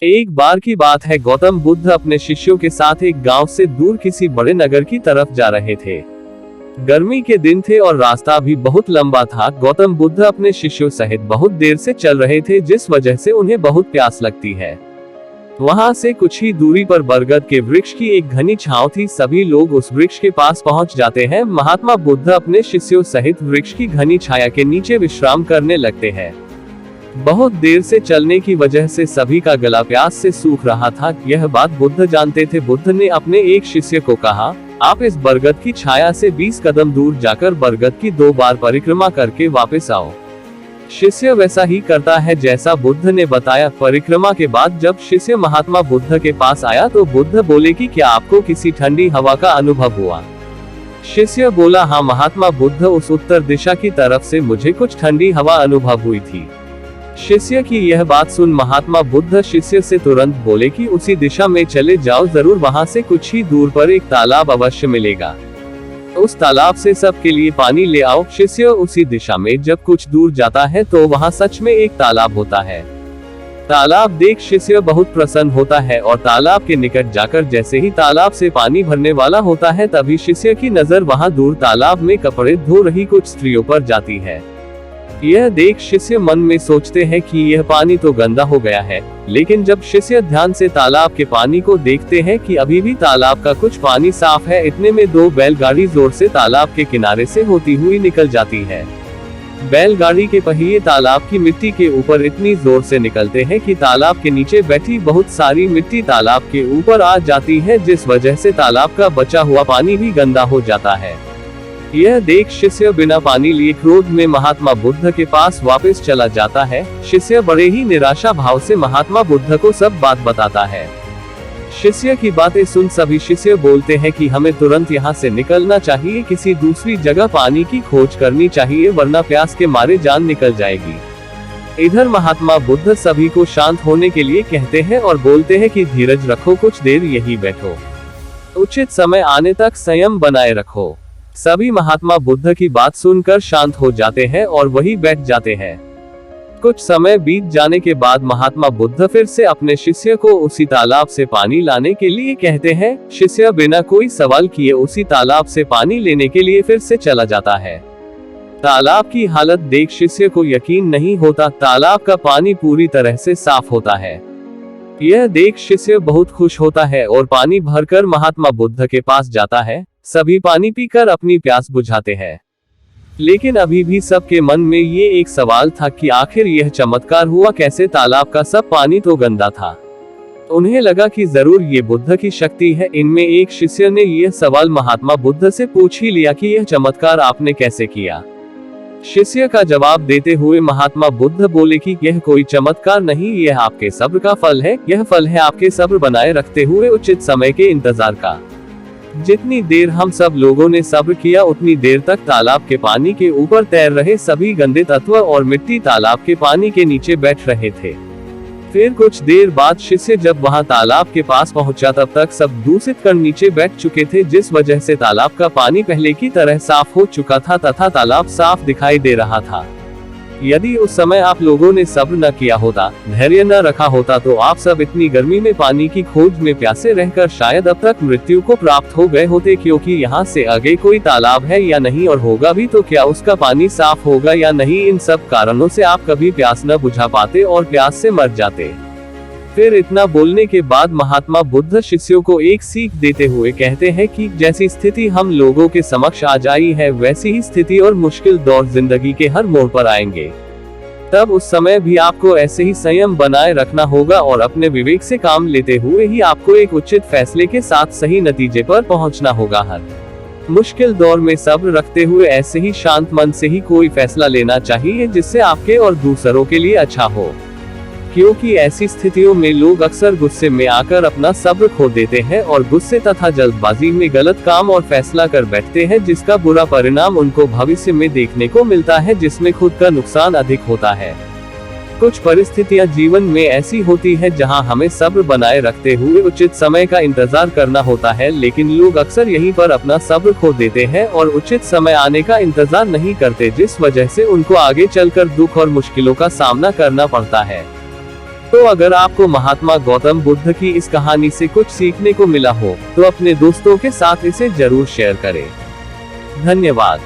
एक बार की बात है, गौतम बुद्ध अपने शिष्यों के साथ एक गांव से दूर किसी बड़े नगर की तरफ जा रहे थे। गर्मी के दिन थे और रास्ता भी बहुत लंबा था। गौतम बुद्ध अपने शिष्यों सहित बहुत देर से चल रहे थे, जिस वजह से उन्हें बहुत प्यास लगती है। वहां से कुछ ही दूरी पर बरगद के वृक्ष की एक घनी छांव थी। सभी लोग उस वृक्ष के पास पहुंच जाते हैं। महात्मा बुद्ध अपने शिष्यों सहित वृक्ष की घनी छाया के नीचे विश्राम करने लगते हैं। बहुत देर से चलने की वजह से सभी का गला प्यास से सूख रहा था। यह बात बुद्ध जानते थे। बुद्ध ने अपने एक शिष्य को कहा, आप इस बरगद की छाया से 20 कदम दूर जाकर बरगद की 2 बार परिक्रमा करके वापस आओ। शिष्य वैसा ही करता है जैसा बुद्ध ने बताया। परिक्रमा के बाद जब शिष्य महात्मा बुद्ध के पास आया तो बुद्ध बोले कि क्या आपको किसी ठंडी हवा का अनुभव हुआ? शिष्य बोला, हाँ महात्मा बुद्ध, उस उत्तर दिशा की तरफ से मुझे कुछ ठंडी हवा अनुभव हुई थी। शिष्य की यह बात सुन महात्मा बुद्ध शिष्य से तुरंत बोले कि उसी दिशा में चले जाओ, जरूर वहां से कुछ ही दूर पर एक तालाब अवश्य मिलेगा। उस तालाब से सबके लिए पानी ले आओ। शिष्य उसी दिशा में जब कुछ दूर जाता है तो वहां सच में एक तालाब होता है। तालाब देख शिष्य बहुत प्रसन्न होता है और तालाब के निकट जाकर जैसे ही तालाब से पानी भरने वाला होता है, तभी शिष्य की नजर वहां दूर तालाब में कपड़े धो रही कुछ स्त्रियों पर जाती है। यह देख शिष्य मन में सोचते हैं कि यह पानी तो गंदा हो गया है, लेकिन जब शिष्य ध्यान से तालाब के पानी को देखते हैं कि अभी भी तालाब का कुछ पानी साफ है, इतने में 2 बैलगाड़ी जोर से तालाब के किनारे से होती हुई निकल जाती है। बैलगाड़ी के पहिए तालाब की मिट्टी के ऊपर इतनी जोर से निकलते हैं कि तालाब के नीचे बैठी बहुत सारी मिट्टी तालाब के ऊपर आ जाती है, जिस वजह से तालाब का बचा हुआ पानी भी गंदा हो जाता है। यह देख शिष्य बिना पानी लिए क्रोध में महात्मा बुद्ध के पास वापस चला जाता है। शिष्य बड़े ही निराशा भाव से महात्मा बुद्ध को सब बात बताता है। शिष्य की बातें सुन सभी शिष्य बोलते हैं कि हमें तुरंत यहाँ से निकलना चाहिए, किसी दूसरी जगह पानी की खोज करनी चाहिए, वरना प्यास के मारे जान निकल जाएगी। इधर महात्मा बुद्ध सभी को शांत होने के लिए कहते हैं और बोलते हैं कि धीरज रखो, कुछ देर यही बैठो, उचित समय आने तक संयम बनाए रखो। सभी महात्मा बुद्ध की बात सुनकर शांत हो जाते हैं और वही बैठ जाते हैं। कुछ समय बीत जाने के बाद महात्मा बुद्ध फिर से अपने शिष्य को उसी तालाब से पानी लाने के लिए कहते हैं। शिष्य बिना कोई सवाल किए उसी तालाब से पानी लेने के लिए फिर से चला जाता है। तालाब की हालत देख शिष्य को यकीन नहीं होता। तालाब का पानी पूरी तरह से साफ होता है। यह देख शिष्य बहुत खुश होता है और पानी भरकर महात्मा बुद्ध के पास जाता है। सभी पानी पीकर अपनी प्यास बुझाते हैं, लेकिन अभी भी सबके मन में ये एक सवाल था कि आखिर यह चमत्कार हुआ कैसे? तालाब का सब पानी तो गंदा था। उन्हें लगा कि जरूर ये बुद्ध की शक्ति है। इनमें एक शिष्य ने यह सवाल महात्मा बुद्ध से पूछ ही लिया कि यह चमत्कार आपने कैसे किया? शिष्य का जवाब देते हुए महात्मा बुद्ध बोले कि यह कोई चमत्कार नहीं, यह आपके सब्र का फल है। यह फल है आपके सब्र बनाए रखते हुए उचित समय के इंतजार का। जितनी देर हम सब लोगों ने सब्र किया, उतनी देर तक तालाब के पानी के ऊपर तैर रहे सभी गंदे तत्व और मिट्टी तालाब के पानी के नीचे बैठ रहे थे। फिर कुछ देर बाद शिष्य जब वहां तालाब के पास पहुंचा, तब तक सब दूषित कण नीचे बैठ चुके थे, जिस वजह से तालाब का पानी पहले की तरह साफ हो चुका था तथा तालाब साफ दिखाई दे रहा था। यदि उस समय आप लोगों ने सब्र न किया होता, धैर्य न रखा होता, तो आप सब इतनी गर्मी में पानी की खोज में प्यासे रहकर शायद अब तक मृत्यु को प्राप्त हो गए होते, क्योंकि यहाँ से आगे कोई तालाब है या नहीं, और होगा भी तो क्या उसका पानी साफ होगा या नहीं। इन सब कारणों से आप कभी प्यास न बुझा पाते और प्यास से मर जाते। फिर इतना बोलने के बाद महात्मा बुद्ध शिष्यों को एक सीख देते हुए कहते हैं कि जैसी स्थिति हम लोगों के समक्ष आ जाई है, वैसी ही स्थिति और मुश्किल दौर जिंदगी के हर मोड़ पर आएंगे। तब उस समय भी आपको ऐसे ही संयम बनाए रखना होगा और अपने विवेक से काम लेते हुए ही आपको एक उचित फैसले के साथ सही नतीजे पर पहुंचना होगा। हर मुश्किल दौर में सब्र रखते हुए ऐसे ही शांत मन से ही कोई फैसला लेना चाहिए, जिससे आपके और दूसरों के लिए अच्छा हो, क्योंकि ऐसी स्थितियों में लोग अक्सर गुस्से में आकर अपना सब्र खो देते हैं और गुस्से तथा जल्दबाजी में गलत काम और फैसला कर बैठते हैं, जिसका बुरा परिणाम उनको भविष्य में देखने को मिलता है, जिसमें खुद का नुकसान अधिक होता है। कुछ परिस्थितियां जीवन में ऐसी होती है जहां हमें सब्र बनाए रखते हुए उचित समय का इंतजार करना होता है, लेकिन लोग अक्सर यहीं पर अपना सब्र खो देते हैं और उचित समय आने का इंतजार नहीं करते, जिस वजह से उनको आगे चलकर दुख और मुश्किलों का सामना करना पड़ता है। तो अगर आपको महात्मा गौतम बुद्ध की इस कहानी से कुछ सीखने को मिला हो तो अपने दोस्तों के साथ इसे जरूर शेयर करें। धन्यवाद।